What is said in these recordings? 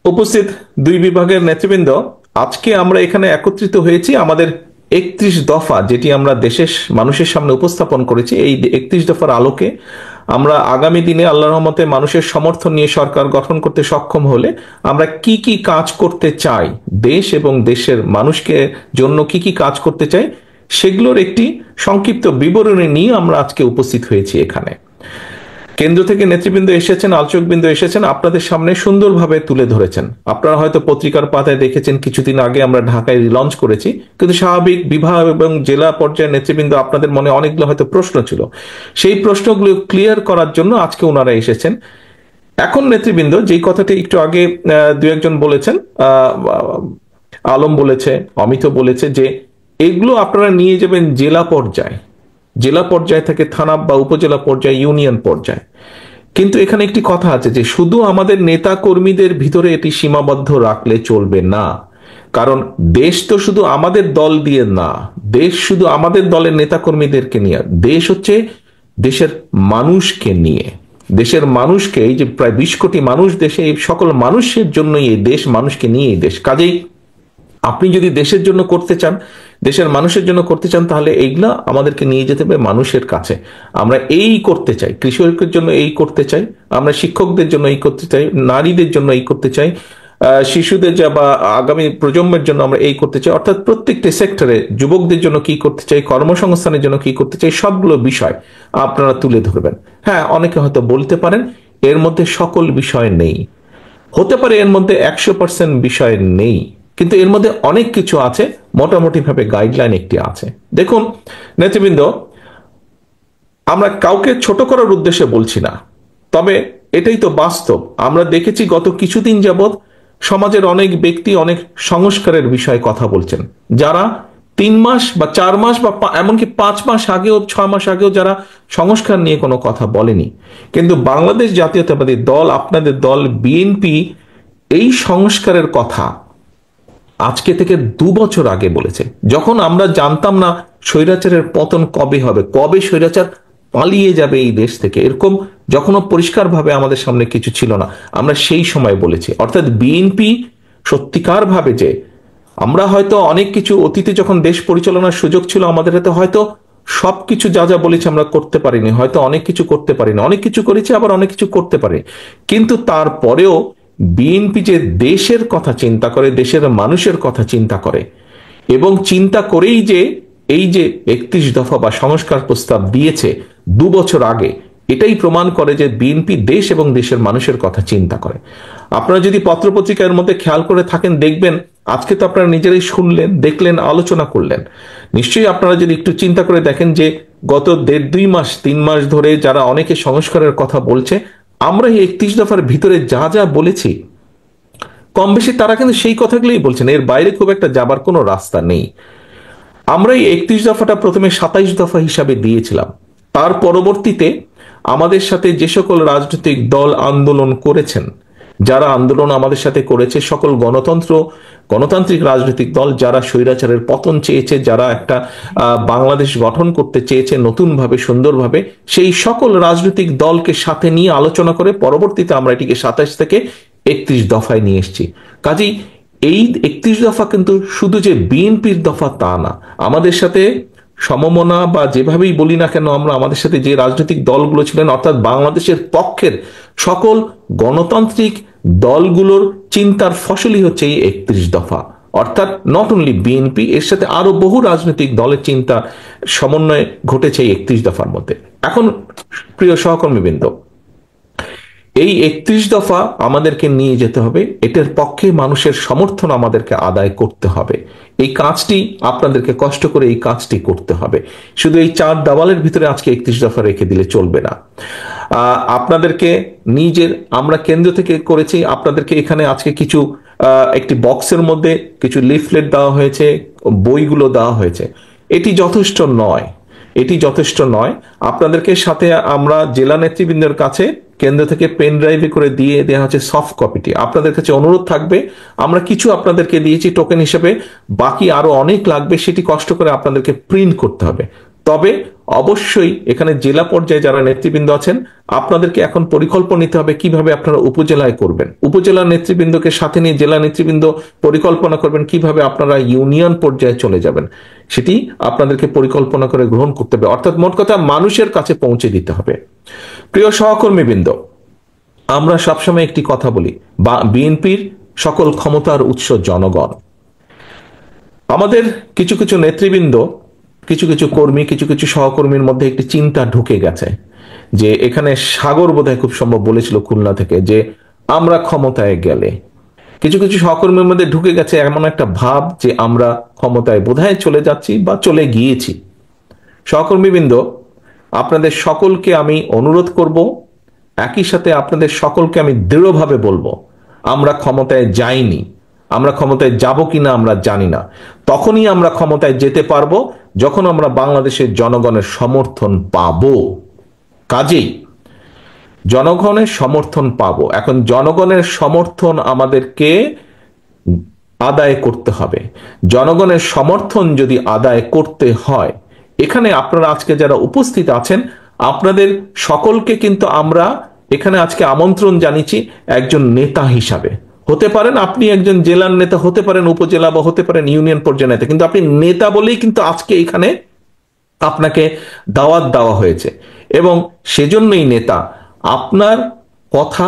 উপস্থিত দুই বিভাগের নেতৃবৃন্দ, আজকে আমরা এখানে একত্রিত হয়েছি আমাদের 31 দফা যেটি আমরা দেশের মানুষের সামনে উপস্থাপন করেছি। এই 31 দফার আলোকে আমরা আগামী দিনে আল্লাহর রহমতে মানুষের সমর্থন নিয়ে সরকার গঠন করতে সক্ষম হলে আমরা কি কি কাজ করতে চাই, দেশ এবং দেশের মানুষকে জন্য কি কি কাজ করতে চাই, সেগুলোর একটি সংক্ষিপ্ত বিবরণী নিয়ে আমরা আজকে উপস্থিত হয়েছি এখানে। কেন্দ্র থেকে নেতৃবৃন্দ এসেছেন, আলোচকবৃন্দ এসেছেন, আপনাদের সামনে সুন্দরভাবে তুলে ধরেছেন। আপনারা হয়তো পত্রিকার পাতায় দেখেছেন কিছুদিন আগে আমরা ঢাকায় রিলঞ্চ করেছি, কিন্তু স্বাভাবিক বিভাগ এবং জেলা পর্যায়ের নেতৃবৃন্দ আপনাদের মনে অনেকগুলো হয়তো প্রশ্ন ছিল, সেই প্রশ্নগুলো ক্লিয়ার করার জন্য আজকে ওনারা এসেছেন। এখন নেতৃবৃন্দ যেই কথাটি একটু আগে দু একজন বলেছেন, আলম বলেছে, অমিত বলেছে, যে এগুলো আপনারা নিয়ে যাবেন জেলা পর্যায়ে, জেলা পর্যায় থেকে থানা বা উপজেলা পর্যায়ে, ইউনিয়ন পর্যায়ে। কিন্তু এখানে একটি কথা আছে যে শুধু আমাদের নেতা কর্মীদের ভিতরে এটি সীমাবদ্ধ রাখলে চলবে না। কারণ দেশ তো শুধু আমাদের দল দিয়ে না, দেশ শুধু আমাদের দলের নেতা কর্মীদেরকে নিয়ে, দেশ হচ্ছে দেশের মানুষকে নিয়ে, দেশের মানুষকে, এই যে প্রায় 20 কোটি মানুষ দেশে, এই সকল মানুষের জন্যই এই দেশ, মানুষকে নিয়ে এই দেশ। কাজেই আপনি যদি দেশের জন্য করতে চান, দেশের মানুষের জন্য করতে চান, তাহলে এইগুলা আমাদেরকে নিয়ে যেতে হবে মানুষের কাছে। আমরা এই করতে চাই, কৃষকের জন্য এই করতে চাই, আমরা শিক্ষকদের জন্য এই করতে চাই, নারীদের জন্য এই করতে চাই, শিশুদের বা আগামী প্রজন্মের জন্য আমরা এই করতে চাই, অর্থাৎ প্রত্যেকটি সেক্টরে যুবকদের জন্য কি করতে চাই, কর্মসংস্থানের জন্য কি করতে চাই, সবগুলো বিষয় আপনারা তুলে ধরবেন। হ্যাঁ, অনেকে হয়তো বলতে পারেন এর মধ্যে সকল বিষয় নেই, হতে পারে এর মধ্যে 100% বিষয় নেই, কিন্তু এর মধ্যে অনেক কিছু আছে, মোটামুটি ভাবে গাইডলাইন একটি আছে। দেখুন নেতৃবৃন্দ, আমরা কাউকে ছোট করার উদ্দেশ্যে বলছি না, তবে এটাই তো বাস্তব। আমরা দেখেছি গত কিছুদিন যাবৎ সমাজের অনেক ব্যক্তি অনেক সংস্কারের বিষয়ে কথা বলছেন, যারা 3 মাস বা 4 মাস বা এমনকি 5 মাস আগেও 6 মাস আগেও যারা সংস্কার নিয়ে কোনো কথা বলেনি। কিন্তু বাংলাদেশ জাতীয়তাবাদী দল, আপনাদের দল বিএনপি, এই সংস্কারের কথা আজকে থেকে 2 বছর আগে বলেছে, যখন আমরা জানতাম না স্বৈরাচারের পতন কবে হবে, কবে স্বৈরাচার পালিয়ে যাবে এই দেশ থেকে, এরকম যখনও পরিষ্কার ভাবে আমাদের সামনে কিছু ছিল না, আমরা সেই সময় বলেছি। অর্থাৎ বিএনপি সত্যিকার ভাবে, যে আমরা হয়তো অনেক কিছু অতীতে যখন দেশ পরিচালনার সুযোগ ছিল আমাদের হাতে, হয়তো সবকিছু যা যা বলেছি আমরা করতে পারিনি, হয়তো অনেক কিছু করতে পারিনি, অনেক কিছু করেছি, আবার অনেক কিছু করতে পারি, কিন্তু তারপরেও বিএনপি যে দেশের কথা চিন্তা করে, দেশের মানুষের কথা চিন্তা করে, এবং চিন্তা করেই যে এই যে 31 দফা বা সংস্কার প্রস্তাব দিয়েছে 2 বছর আগে, এটাই প্রমাণ করে যে বিএনপি দেশ এবং দেশের মানুষের কথা চিন্তা করে। আপনারা যদি পত্রপত্রিকার মধ্যে খেয়াল করে থাকেন, দেখবেন আজকে তো আপনারা নিজেরাই শুনলেন, দেখলেন, আলোচনা করলেন, নিশ্চয়ই আপনারা যদি একটু চিন্তা করে দেখেন যে গত 1.5-2 মাস 3 মাস ধরে যারা অনেকে সংস্কারের কথা বলছে, আমরা এই 31 দফার ভিতরে যা যা বলেছি কম বেশি তারা কিন্তু সেই কথাগুলোই বলছেন, এর বাইরে খুব একটা যাবার কোনো রাস্তা নেই। আমরা এই 31 দফাটা প্রথমে 27 দফা হিসাবে দিয়েছিলাম, তার পরবর্তীতে আমাদের সাথে যে সকল রাজনৈতিক দল আন্দোলন করেছেন, যারা আন্দোলন আমাদের সাথে করেছে, সকল গণতান্ত্রিক রাজনৈতিক দল, যারা স্বৈরাচারের পতন চেয়েছে, যারা একটা বাংলাদেশ গঠন করতে চেয়েছে নতুনভাবে, সুন্দরভাবে, সেই সকল রাজনৈতিক দলকে সাথে নিয়ে আলোচনা করে পরবর্তীতে আমরা এটিকে 27 থেকে 31 দফায় নিয়ে এসেছি। কাজেই এই 31 দফা কিন্তু শুধু যে বিএনপির দফা তা না, আমাদের সাথে সমমনা বা যেভাবেই বলি না কেন আমরা, আমাদের সাথে যে রাজনৈতিক দলগুলো ছিলেন, অর্থাৎ বাংলাদেশের পক্ষের সকল গণতান্ত্রিক দলগুলোর চিন্তার ফসলই হচ্ছে এই 31 দফা। অর্থাৎ নট অনলি বিএনপি, এর সাথে আরো বহু রাজনৈতিক দলের চিন্তা সমন্বয় ঘটেছে এই 31 দফার মধ্যে। এখন প্রিয় সহকর্মীবৃন্দ, এই 31 দফা আমাদেরকে নিয়ে যেতে হবে, এটার পক্ষে মানুষের সমর্থন আমাদেরকে আদায় করতে হবে। এই কাজটি আপনাদেরকে কষ্ট করে এই কাজটি করতে হবে। শুধু এই 4 দেওয়ালের ভিতরে আজকে 31 দফা রেখে দিলে চলবে না। আপনাদেরকে নিজের, আমরা কেন্দ্র থেকে করেছি, আপনাদেরকে এখানে আজকে কিছু একটি বক্সের মধ্যে কিছু লিফলেট দেওয়া হয়েছে, বইগুলো দেওয়া হয়েছে। এটি যথেষ্ট নয়, এটি যথেষ্ট নয়। আপনাদেরকে সাথে আমরা জেলা নেতৃবৃন্দের কাছে কেন্দ্র থেকে পেন ড্রাইভে করে দিয়ে দেওয়া হচ্ছে সফট কপিটি। আপনাদের কাছে অনুরোধ থাকবে, আমরা কিছু আপনাদেরকে দিয়েছি টোকেন হিসেবে, বাকি আরো অনেক লাগবে, সেটি কষ্ট করে আপনাদেরকে প্রিন্ট করতে হবে। তবে অবশ্যই এখানে জেলা পর্যায়ে যারা নেতৃবৃন্দ আছেন, আপনাদেরকে এখন পরিকল্পনা নিতে হবে কিভাবে আপনারা উপজেলায় করবেন। উপজেলা নেতৃবৃন্দকে সাথে নিয়ে জেলা নেতৃবৃন্দ পরিকল্পনা করবেন কিভাবে আপনারা ইউনিয়ন পর্যায়ে চলে যাবেন, সেটি আপনাদেরকে পরিকল্পনা করে গ্রহণ করতে হবে। অর্থাৎ মোট কথা মানুষের কাছে পৌঁছে দিতে হবে। প্রিয় সহকর্মীবৃন্দ, আমরা সবসময় একটি কথা বলি, বা বিএনপির সকল ক্ষমতার উৎস জনগণ। আমাদের কিছু কিছু নেতৃবৃন্দ, কিছু কিছু কর্মী, কিছু কিছু সহকর্মীর মধ্যে একটি চিন্তা ঢুকে গেছে যে এখানে সাগর বোধহয় খুব সম্ভব বলেছিল খুলনা থেকে, যে আমরা ক্ষমতায় গেলে, কিছু কিছু সহকর্মীর মধ্যে ঢুকে গেছে এমন একটা ভাব যে আমরা ক্ষমতায় বোধহয় চলে যাচ্ছি বা চলে গিয়েছি। সহকর্মীবৃন্দ, আপনাদের সকলকে আমি অনুরোধ করব, একই সাথে আপনাদের সকলকে আমি দৃঢ়ভাবে বলবো, আমরা ক্ষমতায় যাইনি। আমরা ক্ষমতায় যাব কিনা আমরা জানি না। তখনই আমরা ক্ষমতায় যেতে পারবো যখন আমরা বাংলাদেশের জনগণের সমর্থন পাবো। কাজেই জনগণের সমর্থন পাবো। এখন জনগণের সমর্থন আমাদেরকে আদায় করতে হবে। জনগণের সমর্থন যদি আদায় করতে হয়, এখানে আপনারা আজকে যারা উপস্থিত আছেন, আপনাদের সকলকে কিন্তু আমরা এখানে আজকে আমন্ত্রণ জানিয়েছি একজন নেতা হিসাবে। হতে পারেন আপনি একজন জেলার নেতা, হতে পারেন উপজেলা, বা হতে পারেন ইউনিয়ন পর্যায়ে নেতা, কিন্তু আপনি নেতা বলেই কিন্তু আজকে এখানে আপনাকে দাওয়াত দেওয়া হয়েছে। এবং সেজন্যই নেতা, আপনার কথা,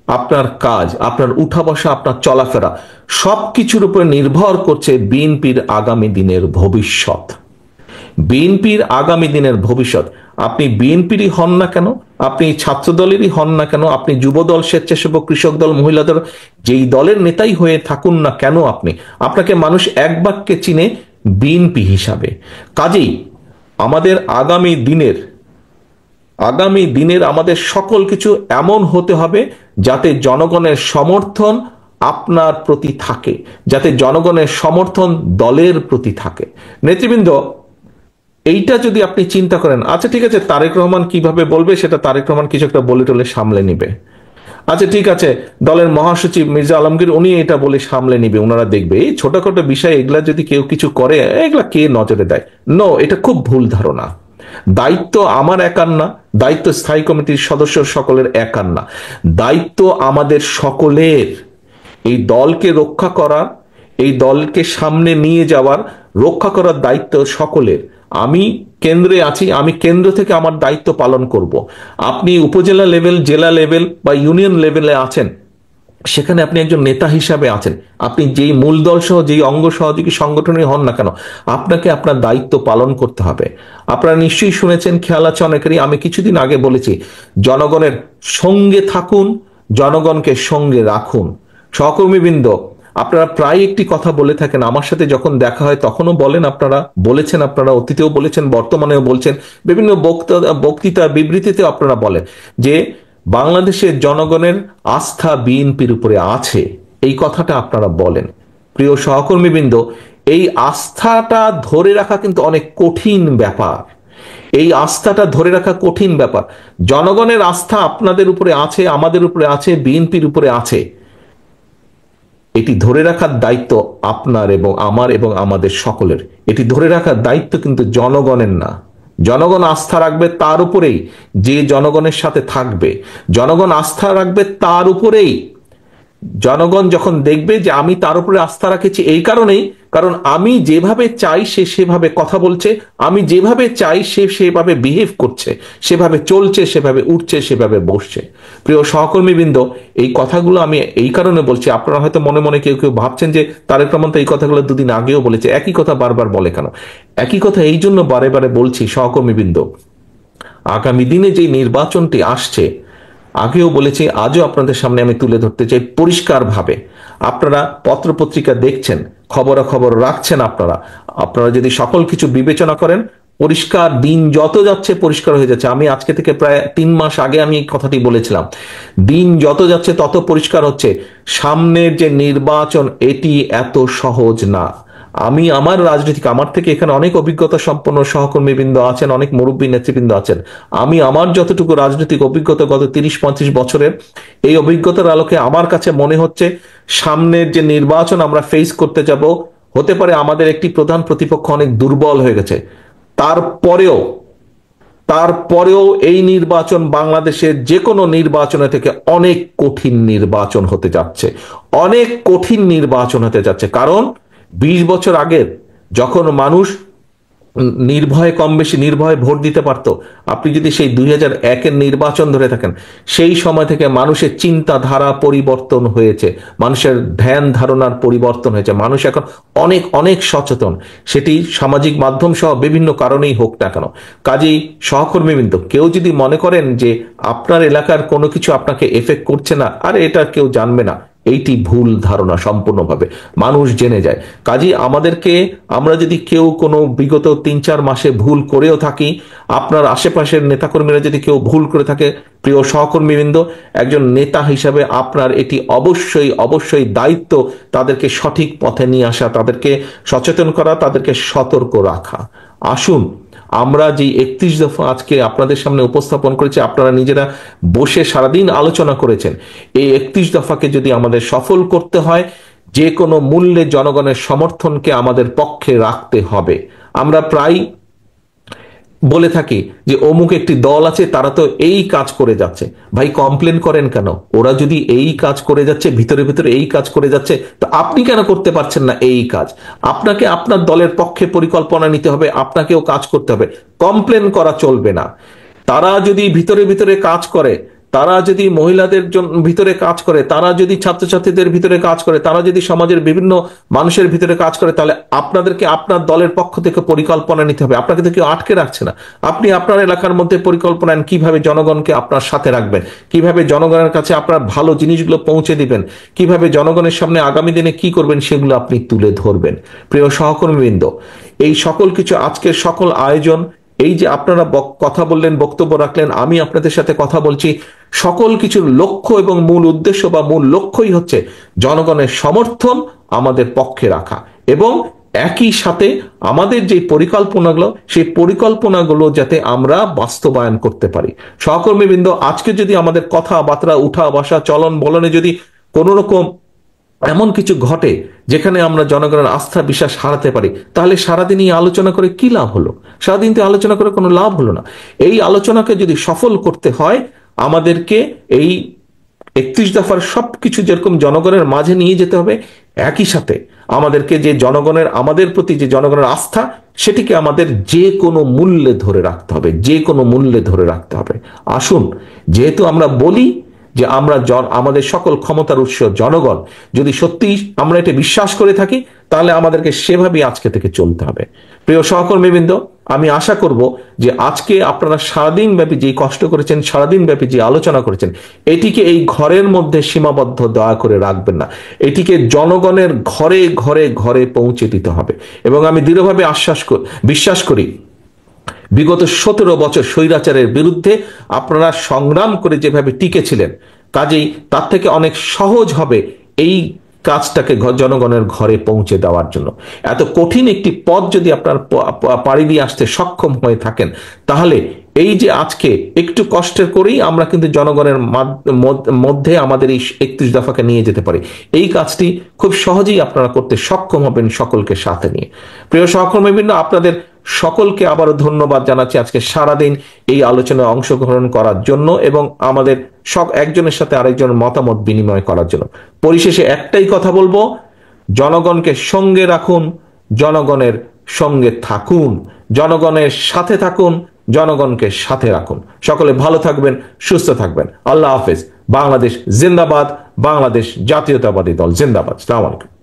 আপনার কাজ, আপনার উঠা বসা, আপনার চলাফেরা সবকিছুর উপর নির্ভর করছে বিএনপির আগামী দিনের ভবিষ্যৎ। বিএনপির আগামী দিনের ভবিষ্যৎ। আপনি বিএনপিরই হন না কেন, আপনি ছাত্র দলেরই হন না কেন, আপনি যুব দল, স্বেচ্ছাসেবক, কৃষক দল, মহিলা দল, যেই দলের নেতাই হয়ে থাকুন না কেন, আপনাকে মানুষ এক বাক্যে চিনে বিএনপি হিসাবে। কাজেই আমাদের আগামী দিনের আমাদের সকল কিছু এমন হতে হবে যাতে জনগণের সমর্থন আপনার প্রতি থাকে, যাতে জনগণের সমর্থন দলের প্রতি থাকে। নেতৃবৃন্দ, এইটা যদি আপনি চিন্তা করেন, আচ্ছা ঠিক আছে, তারেক রহমান কিভাবে বলবে সেটা তারেক রহমান কিছু একটা বলে টলে সামলে নিবে। আচ্ছা ঠিক আছে, দলের মহাসচিব মির্জা আলমগীর উনি এটা বলে সামলে নিবে, ওনারা দেখবে। এই ছোটখাটো বিষয় এগুলা যদি কেউ কিছু করে, এগুলা কে নজরে দেয়? নো, এটা খুব ভুল ধারণা। দায়িত্ব আমার একার না, দায়িত্ব স্থায়ী কমিটির সদস্য সকলের একার না, দায়িত্ব আমাদের সকলের। এই দলকে রক্ষা করার, এই দলকে সামনে নিয়ে যাওয়ার, রক্ষা করার দায়িত্ব সকলের। আমি কেন্দ্রে আছি, আমি কেন্দ্র থেকে আমার দায়িত্ব পালন করব। আপনি উপজেলা লেভেল, জেলা লেভেল বা ইউনিয়ন লেভেলে আছেন, সেখানে আপনি একজন নেতা হিসাবে আছেন। আপনি যেই মূল দল সহ, যেই অঙ্গ সহযোগী সংগঠনে হন না কেন, আপনাকে আপনার দায়িত্ব পালন করতে হবে। আপনারা নিশ্চয়ই শুনেছেন, খেয়াল আছে অনেকেরই, আমি কিছুদিন আগে বলেছি, জনগণের সঙ্গে থাকুন, জনগণকে সঙ্গে রাখুন। সহকর্মীবৃন্দ, আপনারা প্রায় একটি কথা বলে থাকেন, আমার সাথে যখন দেখা হয় তখনও বলেন, আপনারা বলেছেন, আপনারা অতীতেও বলেছেন, বর্তমানেও বলছেন, বিভিন্ন বক্তৃতা বিবৃতিতে আপনারা বলেন যে বাংলাদেশের জনগণের আস্থা বিএনপির উপরে আছে। এই কথাটা আপনারা বলেন। প্রিয় সহকর্মীবৃন্দ, এই আস্থাটা ধরে রাখা কিন্তু অনেক কঠিন ব্যাপার। এই আস্থাটা ধরে রাখা কঠিন ব্যাপার। জনগণের আস্থা আপনাদের উপরে আছে, আমাদের উপরে আছে, বিএনপির উপরে আছে। এটি ধরে রাখার দায়িত্ব আপনার এবং আমার এবং আমাদের সকলের। এটি ধরে রাখার দায়িত্ব কিন্তু জনগণের না। জনগণ আস্থা রাখবে তার উপরেই যে জনগণের সাথে থাকবে। জনগণ আস্থা রাখবে তার উপরেই। জনগণ যখন দেখবে যে আমি তার উপরে আস্থা রাখেছি এই কারণেই, কারণ আমি যেভাবে চাই সে সেভাবে কথা বলছে, আমি যেভাবে চাই সে সেভাবে বিহেভ করছে, সেভাবে চলছে, সেভাবে উঠছে, সেভাবে বসছে। প্রিয় সহকর্মীবৃন্দ, এই কথাগুলো আমি এই কারণে বলছি, আপনারা হয়তো মনে মনে কেউ কেউ ভাবছেন যে তারেক রহমান তো এই কথাগুলো দুদিন আগেও বলেছে, একই কথা বারবার বলে কেন? একই কথা এই জন্য বারে বারে বলছি সহকর্মীবৃন্দ, আগামী দিনে যে নির্বাচনটি আসছে, আগেও বলেছি, আজও আপনাদের সামনে আমি তুলে ধরতে চাই পরিষ্কারভাবে। আপনারা পত্রপত্রিকা দেখছেন, খবরাখবর রাখছেন, আপনারা যদি সকল কিছু বিবেচনা করেন, পরিষ্কার, দিন যত যাচ্ছে পরিষ্কার হয়ে যাচ্ছে। আমি আজকে থেকে প্রায় 3 মাস আগে আমি এই কথাটি বলেছিলাম, দিন যত যাচ্ছে তত পরিষ্কার হচ্ছে সামনের যে নির্বাচন, এটি এত সহজ না। আমি আমার রাজনৈতিক, আমার থেকে এখানে অনেক অভিজ্ঞতা সম্পন্ন সহকর্মীবৃন্দ আছেন, অনেক মুরব্বী নেতৃবৃন্দ আছেন। আমি আমার যতটুকু রাজনৈতিক অভিজ্ঞতা গত 30-35 বছরের, এই অভিজ্ঞতার আলোকে আমার কাছে মনে হচ্ছে সামনের যে নির্বাচন আমরা ফেস করতে যাব, হতে পারে আমাদের একটি প্রধান প্রতিপক্ষ অনেক দুর্বল হয়ে গেছে, তারপরেও তারপরেও এই নির্বাচন বাংলাদেশের যে কোনো নির্বাচনের থেকে অনেক কঠিন নির্বাচন হতে যাচ্ছে, অনেক কঠিন নির্বাচন হতে যাচ্ছে। কারণ 20 বছর আগের যখন মানুষ নির্ভয়ে, কম বেশি নির্ভয়ে ভোট দিতে পারতো, আপনি যদি সেই 2001-এর নির্বাচন ধরে থাকেন, সেই সময় থেকে মানুষের চিন্তাধারা পরিবর্তন হয়েছে, মানুষের ধ্যান ধারণার পরিবর্তন হয়েছে, মানুষ এখন অনেক অনেক সচেতন, সেটি সামাজিক মাধ্যম সহ বিভিন্ন কারণেই হোক না কেন। কাজেই সহকর্মীবৃন্দ, কেউ যদি মনে করেন যে আপনার এলাকার কোনো কিছু আপনাকে এফেক্ট করছে না, আর এটা কেউ জানবে না, এইটি ভুল ধারণা সম্পূর্ণভাবে, মানুষ জেনে যায়। কাজেই আমরা যদি কেউ কোনো বিগত 3-4 মাসে ভুল করেও থাকি, আপনার আশেপাশের নেতাকর্মীরা যদি কেউ ভুল করে থাকে, প্রিয় সহকর্মীবৃন্দ, একজন নেতা হিসাবে আপনার এটি অবশ্যই অবশ্যই দায়িত্ব তাদেরকে সঠিক পথে নিয়ে আসা, তাদেরকে সচেতন করা, তাদেরকে সতর্ক রাখা। আসুন আমরা যে 31 দফা আজকে আপনাদের সামনে উপস্থাপন করেছি, আপনারা নিজেরা বসে সারাদিন আলোচনা করেছেন, এই 31 দফাকে যদি আমাদের সফল করতে হয়, যে কোনো মূল্যে জনগণের সমর্থনকে আমাদের পক্ষে রাখতে হবে। আমরা প্রায় বলে থাকি যে অমুক একটি দল আছে, তারা তো এই কাজ করে যাচ্ছে। ভাই, কমপ্লেন করেন কেন? ওরা যদি এই কাজ করে যাচ্ছে, ভিতরে ভিতরে এই কাজ করে যাচ্ছে, তো আপনি কেন করতে পারছেন না এই কাজ? আপনাকে আপনার দলের পক্ষে পরিকল্পনা নিতে হবে, আপনাকেও কাজ করতে হবে, কমপ্লেন করা চলবে না। তারা যদি ভিতরে ভিতরে কাজ করে, তারা যদি মহিলাদের ভিতরে কাজ করে, তারা যদি ছাত্রছাত্রীদের ভিতরে কাজ করে, তারা যদি সমাজের বিভিন্ন মানুষের ভিতরে কাজ করে, তাহলে আপনাদেরকে আপনার দলের পক্ষ থেকে পরিকল্পনা নিতে হবে। আপনাকে তো কেউ আটকে রাখছে না। আপনি আপনার এলাকার মধ্যে পরিকল্পনা নেন, কিভাবে জনগণকে আপনার সাথে রাখবেন, কিভাবে জনগণের কাছে আপনার ভালো জিনিসগুলো পৌঁছে দিবেন, কিভাবে জনগণের সামনে আগামী দিনে কি করবেন সেগুলো আপনি তুলে ধরবেন। প্রিয় সহকর্মীবৃন্দ, এই সকল কিছু, আজকের সকল আয়োজন, এই যে আপনারা কথা বললেন, বক্তব্য রাখলেন, আমি আপনাদের সাথে কথা বলছি, সকল কিছুর লক্ষ্য এবং মূল উদ্দেশ্য বা মূল লক্ষ্যই হচ্ছে জনগণের সমর্থন আমাদের পক্ষে রাখা, এবং একই সাথে আমাদের যে পরিকল্পনাগুলো, সেই পরিকল্পনাগুলো যাতে আমরা বাস্তবায়ন করতে পারি। সহকর্মীবৃন্দ, আজকে যদি আমাদের কথাবার্তা, উঠা বসা, চলন বলনে যদি কোনো রকম এমন কিছু ঘটে যেখানে আমরা জনগণের আস্থা বিশ্বাস হারাতে পারি, তাহলে সারাদিন এই আলোচনা করে কি লাভ হলো? সারাদিন তো আলোচনা করে কোনো লাভ হলো না। এই আলোচনাকে যদি সফল করতে হয়, আমাদেরকে এই 31 দফার সবকিছু যেরকম জনগণের মাঝে নিয়ে যেতে হবে, একই সাথে আমাদেরকে যে জনগণের, আমাদের প্রতি যে জনগণের আস্থা, সেটিকে আমাদের যে কোনো মূল্যে ধরে রাখতে হবে, যে কোনো মূল্যে ধরে রাখতে হবে। আসুন, যেহেতু আমরা বলি যে আমরা আমাদের সকল ক্ষমতার উৎস জনগণ, যদি সত্যি আমরা এটা বিশ্বাস করে থাকি, তাহলে আমাদেরকে সেভাবেই আজকে থেকে চলতে হবে। প্রিয় সহকর্মীবৃন্দ, আমি আশা করব যে আজকে আপনারা সারাদিন ব্যাপী যে কষ্ট করেছেন, সারাদিন ব্যাপী যে আলোচনা করেছেন, এটিকে এই ঘরের মধ্যে সীমাবদ্ধ দয়া করে রাখবেন না, এটিকে জনগণের ঘরে ঘরে ঘরে পৌঁছে দিতে হবে। এবং আমি দৃঢ়ভাবে বিশ্বাস করি, বিগত 17 বছর স্বৈরাচারের বিরুদ্ধে আপনারা সংগ্রাম করে যেভাবে টিকেছিলেন, কাজেই তার থেকে অনেক সহজ হবে এই কাজটাকে জনগণের ঘরে পৌঁছে দেওয়ার জন্য। এত কঠিন একটি পথ যদি আপনার পাড়ি দিয়ে আসতে সক্ষম হয়ে থাকেন, তাহলে এই যে আজকে একটু কষ্টের করেই আমরা কিন্তু জনগণের মধ্যে আমাদের এই 31 দফাকে নিয়ে যেতে পারি। এই কাজটি খুব সহজেই আপনারা করতে সক্ষম হবেন সকলকে সাথে নিয়ে। প্রিয় সহকর্মীবৃন্দ, আপনাদের সকলকে আবারও ধন্যবাদ জানাচ্ছি আজকে সারাদিন এই আলোচনায় অংশগ্রহণ করার জন্য, এবং আমাদের একজনের সাথে আরেকজনের মতামত বিনিময় করার জন্য। পরিশেষে একটাই কথা বলবো, জনগণকে সঙ্গে রাখুন, জনগণের সঙ্গে থাকুন, জনগণের সাথে থাকুন, জনগণকে সাথে রাখুন। সকলে ভালো থাকবেন, সুস্থ থাকবেন। আল্লাহ হাফেজ। বাংলাদেশ জিন্দাবাদ, বাংলাদেশ জাতীয়তাবাদী দল জিন্দাবাদ। আসসালামু আলাইকুম।